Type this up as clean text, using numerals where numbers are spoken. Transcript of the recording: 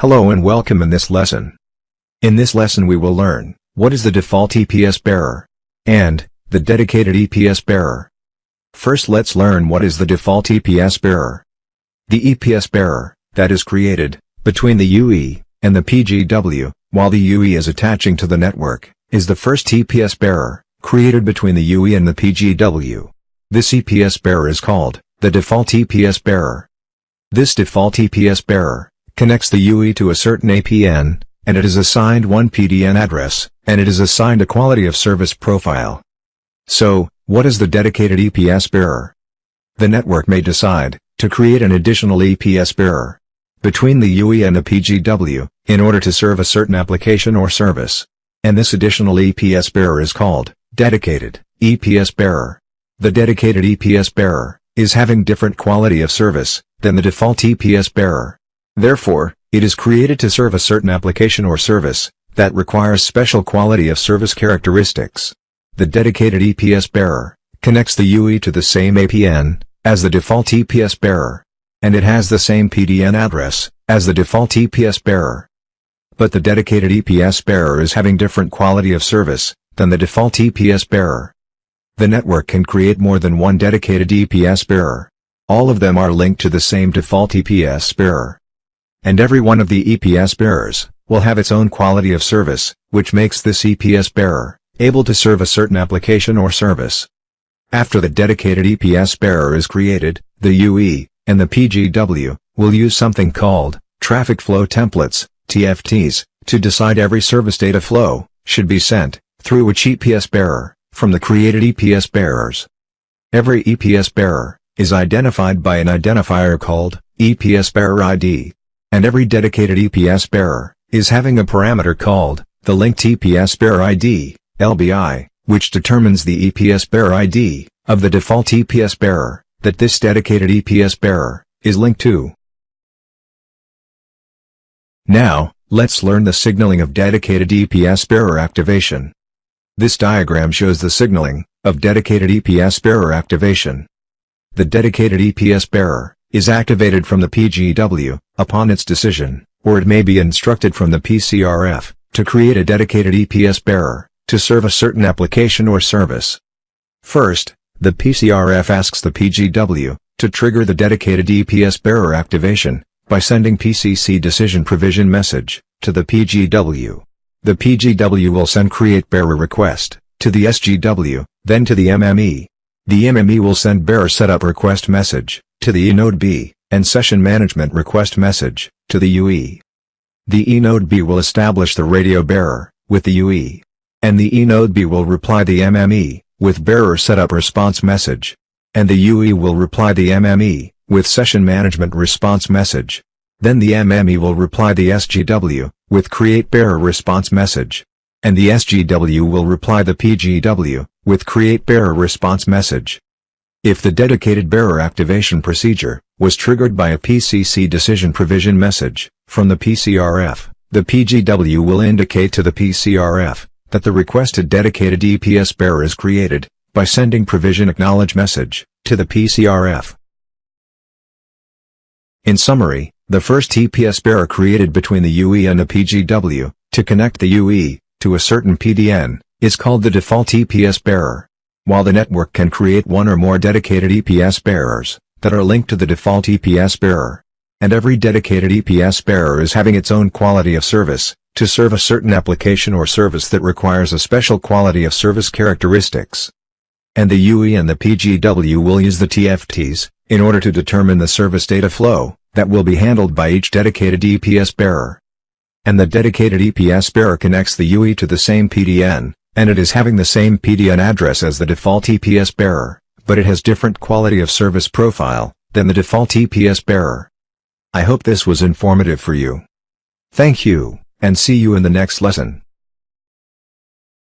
Hello and welcome in this lesson. In this lesson we will learn, what is the default EPS bearer? And, the dedicated EPS bearer. First let's learn what is the default EPS bearer. The EPS bearer, that is created, between the UE, and the PGW, while the UE is attaching to the network, is the first EPS bearer, created between the UE and the PGW. This EPS bearer is called, the default EPS bearer. This default EPS bearer, connects the UE to a certain APN, and it is assigned one PDN address, and it is assigned a quality of service profile. So, what is the dedicated EPS bearer? The network may decide to create an additional EPS bearer between the UE and the PGW, in order to serve a certain application or service. And this additional EPS bearer is called dedicated EPS bearer. The dedicated EPS bearer is having different quality of service than the default EPS bearer. Therefore, it is created to serve a certain application or service that requires special quality of service characteristics. The dedicated EPS bearer connects the UE to the same APN as the default EPS bearer, and it has the same PDN address as the default EPS bearer. But the dedicated EPS bearer is having different quality of service than the default EPS bearer. The network can create more than one dedicated EPS bearer. All of them are linked to the same default EPS bearer. And every one of the EPS bearers will have its own quality of service, which makes this EPS bearer able to serve a certain application or service. After the dedicated EPS bearer is created, the UE and the PGW will use something called traffic flow templates, TFTs, to decide every service data flow should be sent through which EPS bearer from the created EPS bearers. Every EPS bearer is identified by an identifier called EPS bearer ID. And every dedicated EPS bearer is having a parameter called the linked EPS bearer ID, LBI, which determines the EPS bearer ID of the default EPS bearer that this dedicated EPS bearer is linked to. Now, let's learn the signaling of dedicated EPS bearer activation. This diagram shows the signaling of dedicated EPS bearer activation. The dedicated EPS bearer is activated from the PGW upon its decision, or it may be instructed from the PCRF to create a dedicated EPS bearer to serve a certain application or service. First, the PCRF asks the PGW to trigger the dedicated EPS bearer activation by sending PCC decision provision message to the PGW. The PGW will send create bearer request to the SGW, then to the MME. The MME will send bearer setup request message to the eNode B, and session management request message to the UE. The eNode B will establish the radio bearer with the UE, and the eNode B will reply the MME with bearer setup response message, and the UE will reply the MME with session management response message. Then the MME will reply the SGW with create bearer response message, and the SGW will reply the PGW with create bearer response message. If the dedicated bearer activation procedure was triggered by a PCC decision provision message from the PCRF, the PGW will indicate to the PCRF that the requested dedicated EPS bearer is created by sending provision acknowledge message to the PCRF. In summary, the first EPS bearer created between the UE and the PGW to connect the UE to a certain PDN is called the default EPS bearer. While the network can create one or more dedicated EPS bearers that are linked to the default EPS bearer, and every dedicated EPS bearer is having its own quality of service to serve a certain application or service that requires a special quality of service characteristics. And the UE and the PGW will use the TFTs in order to determine the service data flow that will be handled by each dedicated EPS bearer. And the dedicated EPS bearer connects the UE to the same PDN, and it is having the same PDN address as the default EPS bearer, but it has different quality of service profile than the default EPS bearer. I hope this was informative for you. Thank you, and see you in the next lesson.